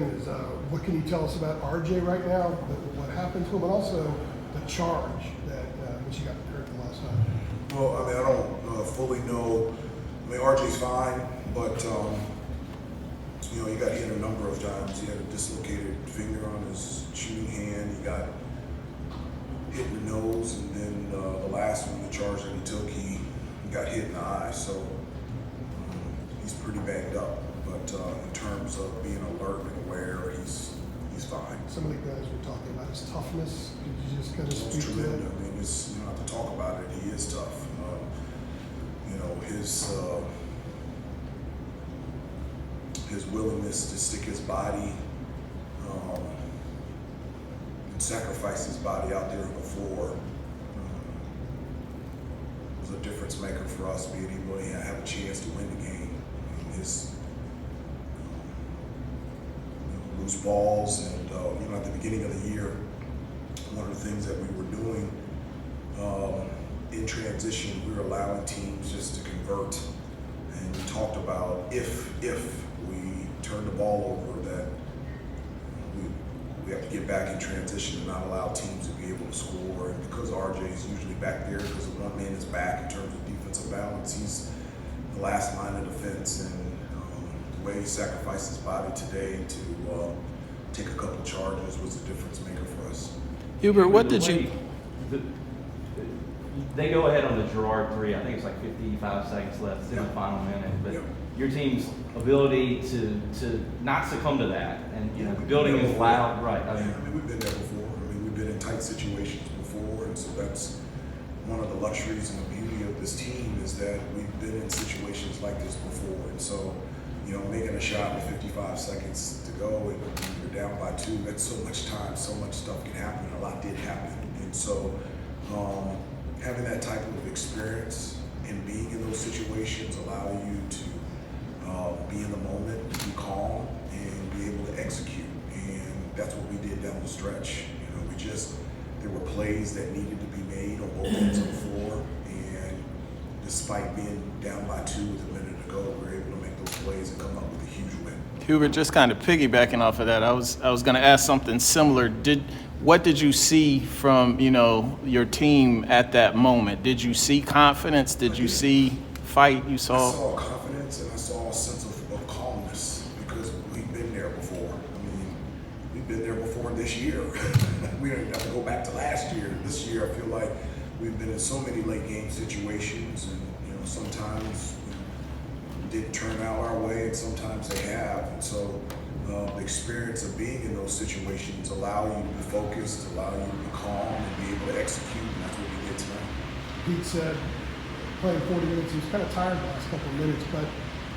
is what can you tell us about RJ right now, what happened to him, and also the charge that which he got hurt the last time? Well, I mean, I don't fully know. I mean, RJ's fine, but you know, he got hit a number of times. He had a dislocated finger on his shooting hand. He got hit in the nose, and then the last one, the charge that he took, he got hit in the eye. So he's pretty banged up. But in terms of being alert and aware, he's fine. Some of the guys were talking about his toughness. Could you just kind of speak to that? I mean, it's, you don't have to talk about it. He is tough. You know, his willingness to stick his body and sacrifice his body out there on the floor was a difference maker for us, being able to have a chance to win the game. His loose balls, and you know, at the beginning of the year, one of the things that we were doing in transition, we were allowing teams just to convert, and we talked about if we turn the ball over, that we have to get back in transition and not allow teams to be able to score. And because RJ is usually back there, because of one man is back in terms of defensive balance, he's the last line of defense, and the way he sacrificed his body today to take a couple charges was a difference maker for us. Hubert, what did you? They go ahead on the Gerard three. I think it's like 55 seconds left. It's in the final minute. But your team's ability to not succumb to that, and you know, the building is loud, right? I mean, we've been there before. I mean, we've been in tight situations before, and so that's one of the luxuries and the beauty of this team, is that we've been in situations like this before. And so, you know, making a shot with 55 seconds to go, and you're down by 2, that's so much time, so much stuff can happen. A lot did happen. And so having that type of experience and being in those situations allow you to be in the moment, be calm, and be able to execute. And that's what we did down the stretch. You know, there were plays that needed to be made on both ends of the floor, and despite being down by 2 with a minute to go, we were able to make those plays and come up with a huge win. Hubert, just kind of piggybacking off of that, I was going to ask something similar. What did you see from, you know, your team at that moment? Did you see confidence? Did you see fight? I saw confidence, and I saw a sense of calmness, because we've been there before. I mean, we've been there before this year. We don't have to go back to last year. This year, I feel like we've been in so many late game situations, and you know, sometimes didn't turn out our way, and sometimes they have. And so the experience of being in those situations allow you to be focused, allow you to be calm, and be able to execute, and that's what we did tonight. Pete said playing 40 minutes, he was kind of tired the last couple of minutes, but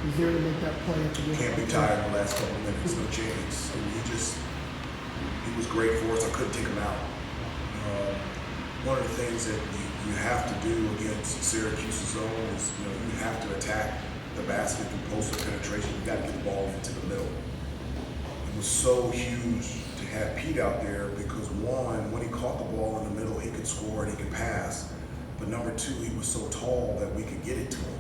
he's there to make that play at the end. Can't be tired in the last couple of minutes, no chance. I mean, he was great for us. I couldn't take him out. One of the things that you have to do against Syracuse's zone is, you know, you have to attack the basket through postal penetration. You got to get the ball into the middle. It was so huge to have Pete out there, because one, when he caught the ball in the middle, he could score and he could pass. But number 2, he was so tall that we could get it to him.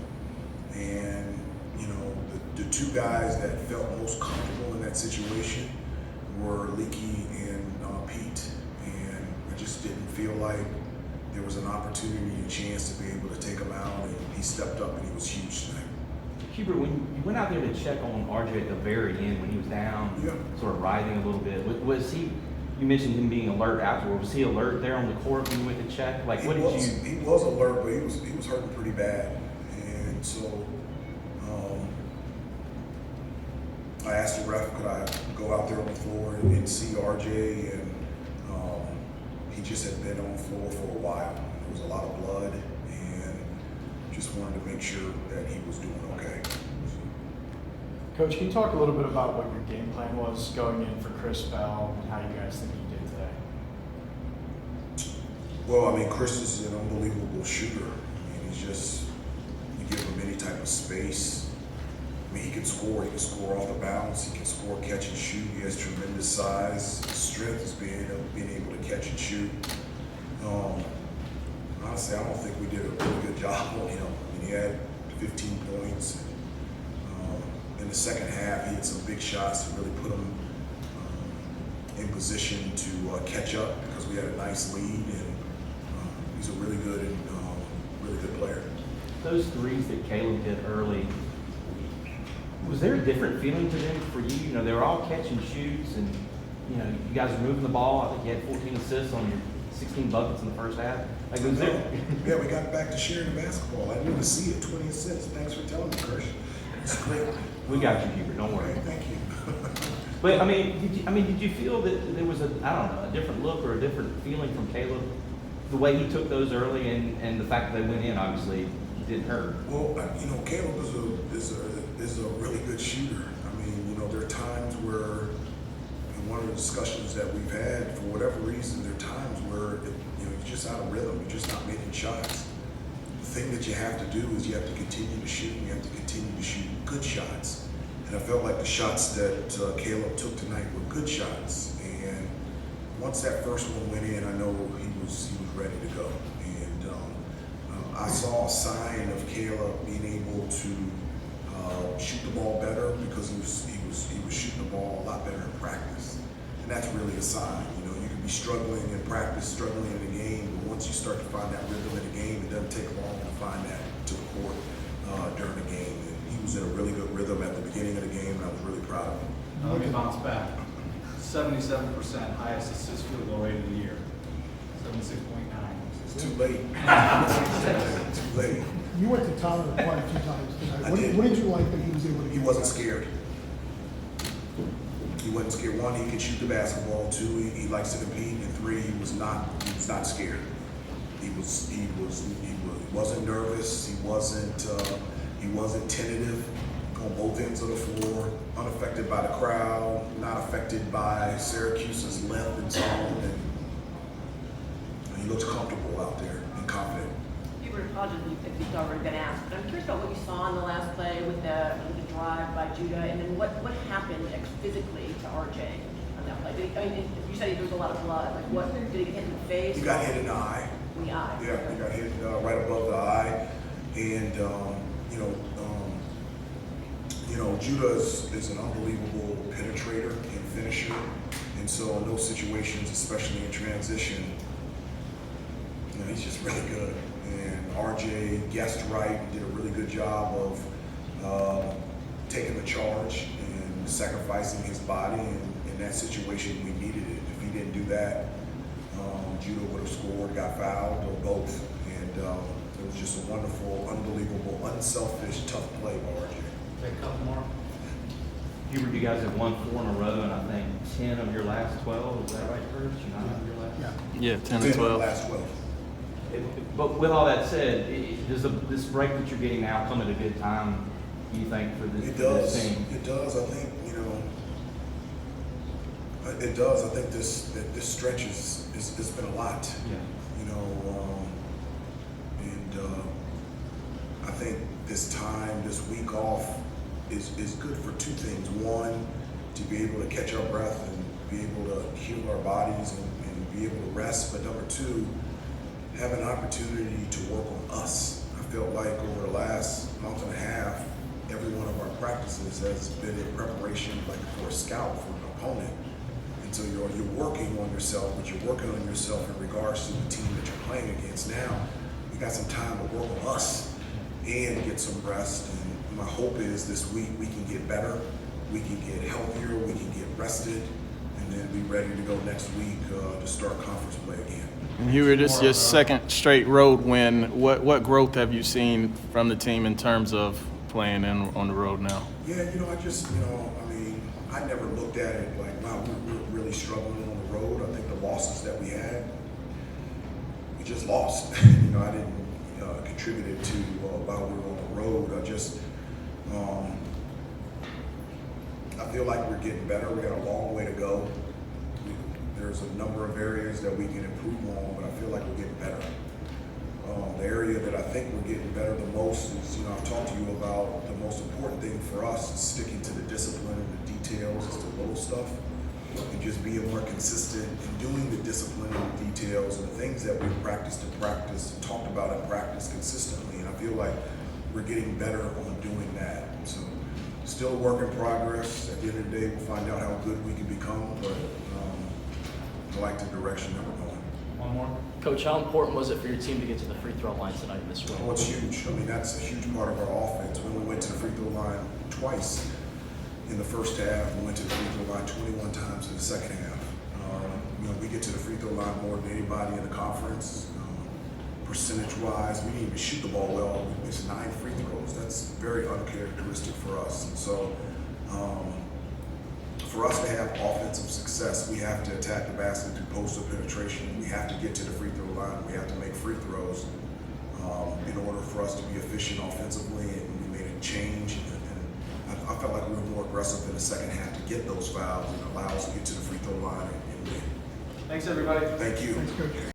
And you know, the 2 guys that felt most comfortable in that situation were Leaky and Pete. And I just didn't feel like there was an opportunity, a chance to be able to take him out. And he stepped up, and he was huge tonight. Hubert, when you went out there to check on RJ at the very end, when he was down, sort of writhing a little bit, was he? You mentioned him being alert afterward. Was he alert there on the court when you went to check? Like, what did you? He was alert, but he was hurting pretty bad, and so I asked the ref, could I go out there on the floor and see RJ, and he just had been on the floor for a while. There was a lot of blood, and just wanted to make sure that he was doing okay. Coach, can you talk a little bit about what your game plan was going in for Chris Bell, and how you guys think he did today? Well, I mean, Chris is an unbelievable shooter. I mean, you give him any type of space. I mean, he can score. He can score off the bounce. He can score, catch and shoot. He has tremendous size. His strength is being able to catch and shoot. Honestly, I don't think we did a really good job on him. I mean, he had 15 points. In the second half, he had some big shots to really put him position to catch up because we had a nice lead, and he's a really good player. Those threes that Caleb hit early, was there a different feeling to them for you? You know, they were all catch and shoots, and you know, you guys were moving the ball. I think you had 14 assists on your 16 buckets in the first half. Like, was there? Yeah, we got back to sharing the basketball. I didn't even see it. 20 assists. Thanks for telling me, Kirsch. It's great. We got you, Hubert. Don't worry. Thank you. But I mean, did you feel that there was a different look or a different feeling from Caleb, the way he took those early, and the fact that they went in, obviously, didn't hurt? Well, you know, Caleb is a really good shooter. I mean, you know, there are times where, in one of the discussions that we've had, for whatever reason, there are times where you know, you're just out of rhythm. You're just not making shots. The thing that you have to do is you have to continue to shoot, and you have to continue to shoot good shots. And I felt like the shots that Caleb took tonight were good shots. And once that first one went in, I know he was ready to go. And I saw a sign of Caleb being able to shoot the ball better because he was shooting the ball a lot better in practice. And that's really a sign. You know, you can be struggling in practice, struggling in the game, but once you start to find that rhythm in the game, it doesn't take long to find that to the court during the game. And he was in a really good rhythm at the beginning of the game, and I was really proud of him. Let me bounce back. 77% highest assist field goal rate of the year. 76.9. It's too late. It's too late. You went to Tyler quite a few times tonight. I What did. what did you like that he was able to He get? wasn't scared. He wasn't scared. One, he could shoot the basketball. Two, he likes to compete. And three, he was not scared. He wasn't nervous. He wasn't tentative on both ends of the floor, unaffected by the crowd, not affected by Syracuse's length and zone, and he looks comfortable out there and confident. Hubert, apologies if you've already been asked, but I'm curious about what you saw in the last play with the drive by Judah, and then what happened physically to RJ on that play. I mean, you said there was a lot of blood. Like, what did he get hit in the face? He got hit in the eye. In the eye. Yeah, he got hit right above the eye, and Judah is an unbelievable penetrator and finisher, and so in those situations, especially in transition, you know, he's just really good. And RJ guessed right, did a really good job of taking the charge and sacrificing his body, and in that situation, we needed it. If he didn't do that, Judah would have scored, got fouled, or both. And it was just a wonderful, unbelievable, unselfish, tough play by RJ. Take a couple more. Hubert, you guys have won 4 in a row, and I think 10 of your last 12. Is that right, Curtis? 9 of your last? Yeah. Yeah, 10 to 12. Last 12. But with all that said, does this break that you're getting now come at a good time, do you think, for this, It does. this team? It does. I think, you know, it does. I think this stretch it's been a lot. Yeah. You know, I think this week off is good for two things. One, to be able to catch our breath and be able to heal our bodies and be able to rest. But number two, have an opportunity to work on us. I felt like over the last month and a half, every one of our practices has been in preparation like for a scout, for an opponent. And so you're working on yourself, but you're working on yourself in regards to the team that you're playing against. Now, we got some time to work on us and get some rest. And my hope is this week we can get better, we can get healthier, we can get rested, and then be ready to go next week to start conference play again. And Hubert, this is your second straight road win. What growth have you seen from the team in terms of playing on the road now? Yeah, you know, I never looked at it like, wow, we're really struggling on the road. I think the losses that we had, we just lost. You know, I didn't contribute it to while we were on the road. I feel like we're getting better. We got a long way to go. There's a number of areas that we can improve on, but I feel like we're getting better. The area that I think we're getting better the most is, you know, I've talked to you about the most important thing for us is sticking to the discipline and the details, it's the little stuff, and just being more consistent and doing the discipline and the details and the things that we've practiced and talked about in practice consistently. And I feel like we're getting better on doing that. So still a work in progress. At the end of the day, we'll find out how good we can become, but like the direction that we're going. One more? Coach, how important was it for your team to get to the free throw line tonight in this Oh, role? it's huge. I mean, that's a huge part of our offense. When we went to the free throw line twice in the first half, we went to the free throw line 21 times in the second half. We get to the free throw line more than anybody in the conference. Percentage-wise, we didn't even shoot the ball well. We missed 9 free throws. That's very uncharacteristic for us. And so, for us to have offensive success, we have to attack the basket through post-up penetration. We have to get to the free throw line. We have to make free throws in order for us to be efficient offensively. And we made a change. And I felt like we were more aggressive in the second half to get those fouls and allow us to get to the free throw line and win. Thanks, everybody. Thank you. Thanks, Coach.